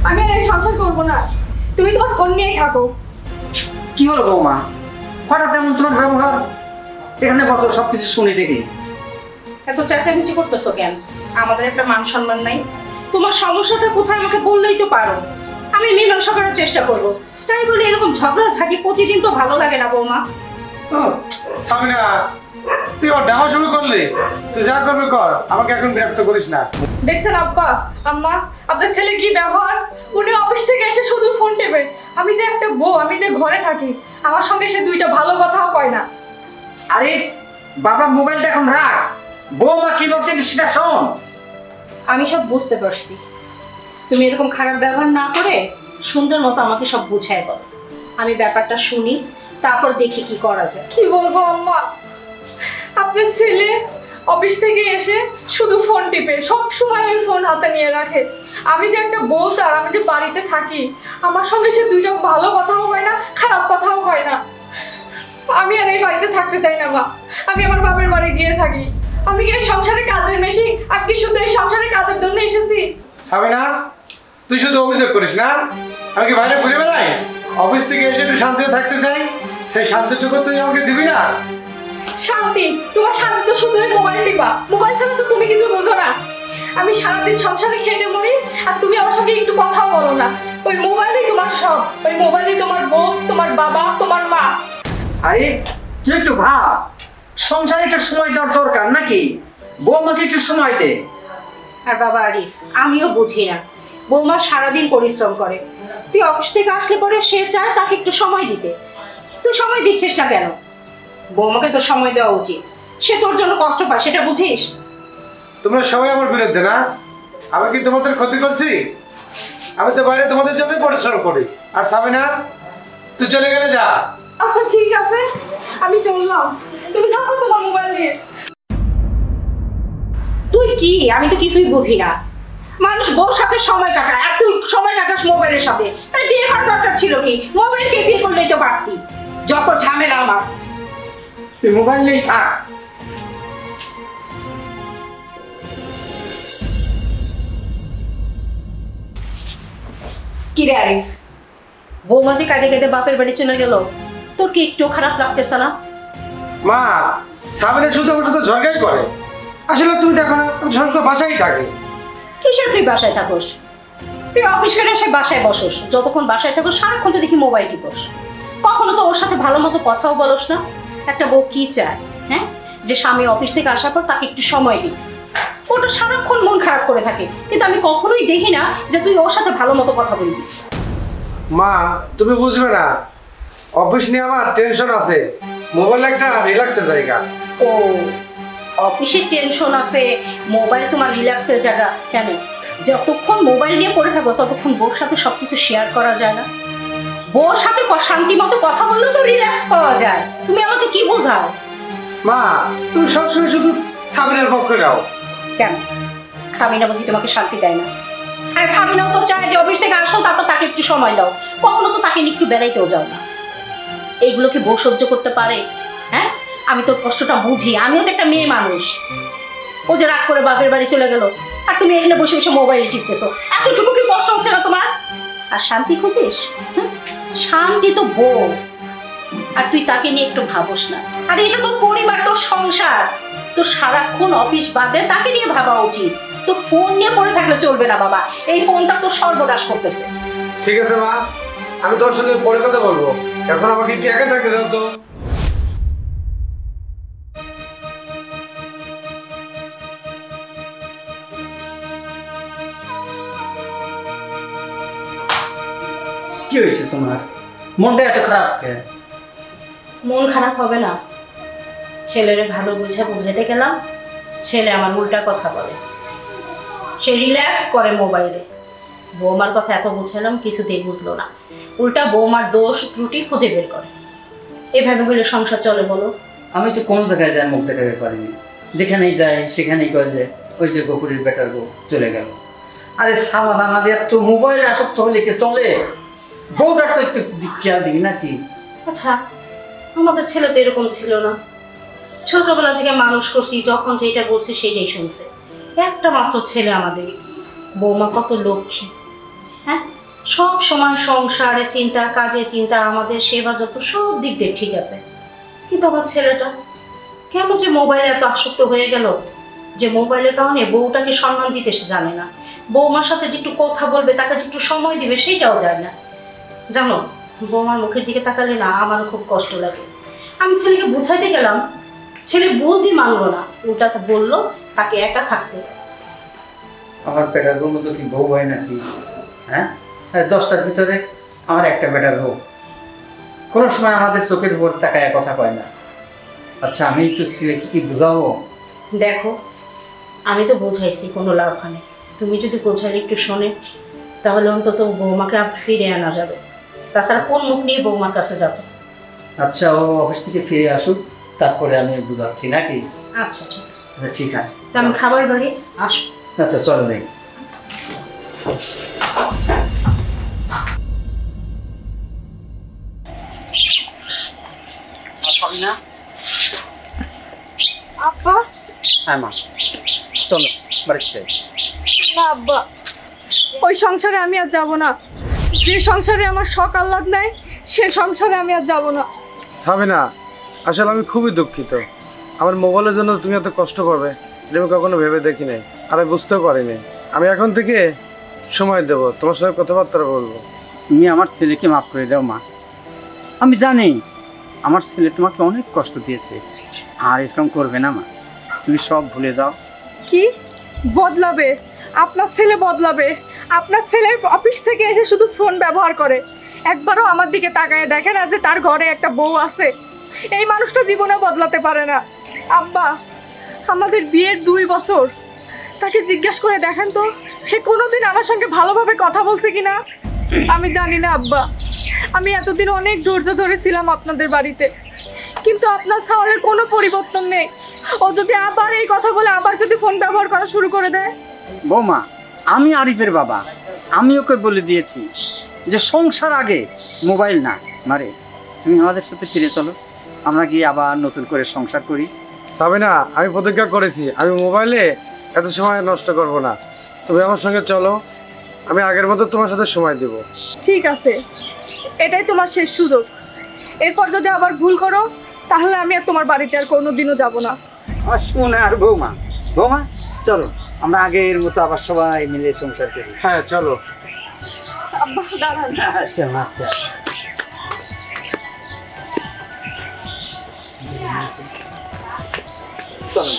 আমি আর এই সংসার করবো না, তুমি তোমার ফোন নিয়েই থাকো। কি হলো বৌমা, হঠাৎ এমন তোমার ব্যবহার? এখানে বছর সবকিছু শুনে দেখি। এত চেঁচামেচি করতেছো কেন? আমাদের একটা মান সম্মান নাই? তোমার সমস্যাটা কোথায় আমাকে বললেই তো পারো, আমি মীমাংসা করার চেষ্টা করবো। তাই বলে এরকম ঝগড়াঝাটি প্রতিদিন তো ভালো লাগে না বৌমা। সামিনা, তুই আবার ডামা শুরু করলি? তুই যা করবি কর, আমাকে এখন বিরক্ত করিস না। দেখছেন আব্বা আম্মা, আপনার ছেলে কি ব্যবহার? উনি অফিস থেকে এসে শুধু ফোন টেপে। আমি যে একটা বউ, আমি যে ঘরে থাকি, আমার সঙ্গে সে দুইটা ভালো কথাও কয় না। আরে বাবা, মোবাইলটা এখন রাখ, বৌমা কি বলছে সেটা শোন। আমি সব বুঝতে পারছি, তুমি এরকম খারাপ ব্যবহার না করে সুন্দর মতো আমাকে সব বুঝায় বলো। আমি ব্যাপারটা শুনি, তারপর দেখি কি করা যায়। কি বলবো আম্মা, আপনার ছেলে অফিস থেকে এসে শুধু ফোন টিপে, সব সময় ওই ফোন হাতে নিয়ে রাখে। আমি যে একটা বউ, তার আমি যে বাড়িতে থাকি, আমার সঙ্গে সে দুইটা ভালো কথাও হয় না, খারাপ কথাও হয় না। আমি আর এই বাড়িতে থাকতে চাই না মা, আমি আমার বাপের বাড়ি গিয়ে থাকি। আমি কি এই সংসারের কাজের মেশিন? আমি কি শুধু এই সংসারের কাজের জন্য এসেছি? সামিনা, তুই শুধু অভিযোগ করিস না, আমি কি বাইরে ঘুরে বেড়াই? অফিস থেকে এসে একটু শান্তিতে থাকতে চাই, সেই শান্তিটুকু তুই আমাকে দিবি না? শান্তি? তোমার শান্তি তো শুধু মোবাইল টিপা। মোবাইল ছাড়া তো তুমি কিছু বোঝো না। আমি সারাদিন সংসারে খেটে মরি, আর তুমি আমার সঙ্গে একটু কথাও বলো না। ওই মোবাইলেই তোমার সব, ওই মোবাইলেই তোমার বউ, তোমার বাবা, তোমার মা। আরে তুই একটু ভাব, সংসারে একটু সময় দেওয়ার দরকার নাকি? বৌমাকে একটু সময় দে। আর বাবা আরিফ, আমিও বুঝি না, বৌমা সারাদিন পরিশ্রম করে, তুই অফিস থেকে আসলে পরে সে চায় তাকে একটু সময় দিতে, তুই সময় দিচ্ছিস না কেন? বৌমাকে তো সময় দেওয়া উচিত, সে তোর জন্য কষ্ট পায়, সেটা বুঝিস? তোমরা সবাই আমার বিরুদ্ধে না? আমি কি তোমাদের ক্ষতি করছি? আমি তো বাইরে তোমাদের জন্য পরিশ্রম করি। আর সামিনা, তুই চলে গেলে যা। আচ্ছা ঠিক আছে, আমি চললাম, তুমি থাকো তোমার মোবাইল নিয়ে। তুই কি? আমি তো কিছুই বুঝি না। মানুষ বউর সাথে সময় কাটায়, আর তুই সময় কাটাস মোবাইলের সাথে। তাই বিয়ে করার দরকার ছিল কি? মোবাইলকে বিয়ে করলেই তো পারতি। যত ঝামেলা আমার। তুই মোবাইল নেই থাক। কি রে আরিফ, বৌমা যে কাঁদে কাঁদে বাপের বাড়ি চলে গেল, তোর কি একটু খারাপ লাগতেছে না? মা, সামিনা শুধু আমার সাথে ঝগড়াই করে। আসলে তুমি দেখো না, আমি সবসময় বাসায় থাকি। কিসের তুই বাসায় থাকোস? তুই অফিস করে এসে বাসায় বসোস, যতক্ষণ বাসায় থাকোস সারাক্ষণ তো দেখি মোবাইল টিপোস। কখনো তো ওর সাথে ভালো মতো কথাও বলোস না। একটা বউ কি চায়, হ্যাঁ? যে স্বামী অফিস থেকে আসার পর তাকে একটু সময় দিই। ওটা সারাক্ষণ মন খারাপ করে থাকে, কিন্তু আমি কখনোই দেখি না যে তুই ওর সাথে ভালো মতো কথা বলবি। মা, তুমি বুঝবে না, অফিস নিয়ে আমার টেনশন আছে। মোবাইল একটা রিল্যাক্সের জায়গা। ও, অফিসের টেনশন আছে, মোবাইল তোমার রিল্যাক্সের জায়গা। কেন? যতক্ষণ মোবাইল নিয়ে পড়ে থাকো ততক্ষণ বউর সাথে সবকিছু শেয়ার করা যায় না? বউর সাথে শান্তি মতো কথা বললেও তো রিল্যাক্স পাওয়া যায়। তুমি আমাকে কি বোঝাও? মা, তুমি সবসময় শুধু সামিনার পক্ষে নাও। কেন? সামিনা বুঝি তোমাকে শান্তি দেয় না? আর সামিনাও তো চায় যে অফিস থেকে আসো, তারপর তাকে একটু সময় দাও। কখনো তো তাকে একটু বেড়াইতেও যাও না। এইগুলো কি বউ সহ্য করতে পারে? হ্যাঁ, আমি তো কষ্টটা বুঝি, আমিও তো একটা মেয়ে মানুষ। ও যে রাগ করে বাপের বাড়ি চলে গেল, আর তুমি এখানে বসে বসে মোবাইলে টিপতেছো, এতটুকু কি কষ্ট হচ্ছে না তোমার? আর শান্তি খুঁজিস? শান্তি তো বউ, আর তুই তাকে নিয়ে একটু ভাবস না। আর এটা তোর পরিবার, তোর সংসার, তো সারাক্ষণ অফিস বাদে তাকে নিয়ে ভাবা উচিত। তো ফোন নিয়ে পড়ে থাকলে চলবে না বাবা, এই ফোনটা তোর সর্বনাশ করতেছে। ঠিক আছে মা, আমি তোর সাথে পরে কথা বলবো। এখন আমাকে একটু একা থাকতে দাও তো। কি হয়েছে তোমার? মনটা এত খারাপ কেন? মন খারাপ হবে না? ছেলেরে ভালো বুঝাইতে গেলাম, ছেলে আমার উল্টা কথা বলে। সে রিল্যাক্স করে মোবাইলে। বৌমার কথা এত বুঝালাম, কিছুতেই বুঝলো না। উল্টা বৌমার দোষ ত্রুটি খুঁজে বের করে। এভাবে হলে সংসার চলে বলো? আমি তো কোনো জায়গায় যাই মুখ দেখাতে পারিনি, যেখানেই যাই সেখানেই কয় যে ওই যে গপুরের বেটার বউ চলে গেল। আরে সামাধান আমাদের তো মোবাইলে আসক্ত হলে কি চলে? বউটার তো একটু খেয়াল দিই নাকি? আচ্ছা, আমাদের ছেলে তো এরকম ছিল না। ছোটবেলা থেকে মানুষ করছি, যখন যেটা বলছে সেটাই শুনছে। একটা মাত্র ছেলে আমাদের। বৌমা কত লক্ষ্মী, হ্যাঁ, সব সময় সংসারে চিন্তা, কাজে চিন্তা, আমাদের সেবা যত সব দিক দিয়ে ঠিক আছে, কিন্তু আমার ছেলেটা কেমন যে মোবাইলে এত আসক্ত হয়ে গেল যে মোবাইলের কারণে বউটাকে সম্মান দিতে সে জানে না, বৌমার সাথে যে একটু কথা বলবে, তাকে যে একটু সময় দিবে সেইটাও দেয় না। জানো, বৌমার মুখের দিকে তাকালে না আমারও খুব কষ্ট লাগে। আমি ছেলেকে বুঝাইতে গেলাম, ছেলে বুঝই মানলো না, ওটা তো বললো তাকে একা থাকতে। আমার বেটার বউ মতো কি বউ হয় নাকি? হ্যাঁ, 10টার ভিতরে আমার একটা বেটার বউ, কোনো সময় আমাদের চোখের উপর তাকায় কথা কয় না। আচ্ছা, আমি একটু ছেলেকে কি বুঝাবো? দেখো, আমি তো বোঝাইছি, কোনো লাভ হয়, তুমি যদি বোঝাইলে একটু শোনে তাহলে অন্তত বৌমাকে ফিরে আনা যাবে। তাছাড়া কোন মুখ নিয়ে বৌমার কাছে যাবে? আচ্ছা, ও অফিস থেকে ফিরে আসুক, তারপরে আমি বুঝাচ্ছি নাকি? আচ্ছা ঠিক আছে, ঠিক আছে, তা আমি খাবার বাড়ি আসবো। আচ্ছা চলো দেখি। আব্বা, হ্যাঁ মা, চলো বাড়িতে যাই। না আব্বা, ওই সংসারে আমি আর যাব না। যে সংসারে আমার শখ আহ্লাদ নাই সে সংসারে আমি আর যাব না। সাবিনা, আসলে আমি খুবই দুঃখিত। আমার মোবাইলের জন্য তুমি এত কষ্ট করবে এটা আমি কখনো ভেবে দেখি নাই, আর আমি বুঝতেও পারিনি। আমি এখন থেকে সময় দেব, তোমার সঙ্গে কথাবার্তা বলবো। তুমি আমার ছেলেকে মাফ করে দাও মা। আমি জানি আমার ছেলে তোমাকে অনেক কষ্ট দিয়েছে, আর এরকম করবে না মা। তুমি সব ভুলে যাও। কি বদলাবে? আপনার ছেলে বদলাবে? আপনার ছেলে অফিস থেকে এসে শুধু ফোন ব্যবহার করে, একবারও আমার দিকে তাকায় দেখে না যে তার ঘরে একটা বউ আছে। এই মানুষটা জীবনে বদলাতে পারে না। আব্বা, আমাদের বিয়ের 2 বছর, তাকে জিজ্ঞেস করে দেখেন তো সে কোনোদিন আমার সঙ্গে ভালোভাবে কথা বলছে কিনা। আমি জানি না আব্বা, আমি এতদিন অনেক ধৈর্য ধরেছিলাম আপনাদের বাড়িতে, কিন্তু আপনার সাওয়ালের কোনো পরিবর্তন নেই। ও যদি আবার এই কথা বলে আবার যদি ফোন ব্যবহার করা শুরু করে দেয়। বৌমা, আমি আরিফের বাবা, আমি ওকে বলে দিয়েছি যে সংসার আগে, মোবাইল না। মারে, তুমি আমাদের সাথে ফিরে চলো, আমরা গিয়ে আবার নতুন করে সংসার করি। সাবিনা, আমি প্রতিজ্ঞা করেছি আমি মোবাইলে এত সময় নষ্ট করব না। তুমি আমার সঙ্গে চলো, আমি আগের মতো তোমার সাথে সময় দেব। ঠিক আছে, এটাই তোমার শেষ সুযোগ। এরপর যদি আবার ভুল করো তাহলে আমি আর তোমার বাড়িতে আর কোনোদিনও যাব না। শোনা আর বৌমা, বৌমা চলো আমরা আগের মতো আবার সবাই মিলে সংসার করি। হ্যাঁ চলো। আব্বা দাঁড়ান। আচ্ছা মা, আচ্ছা। চলো।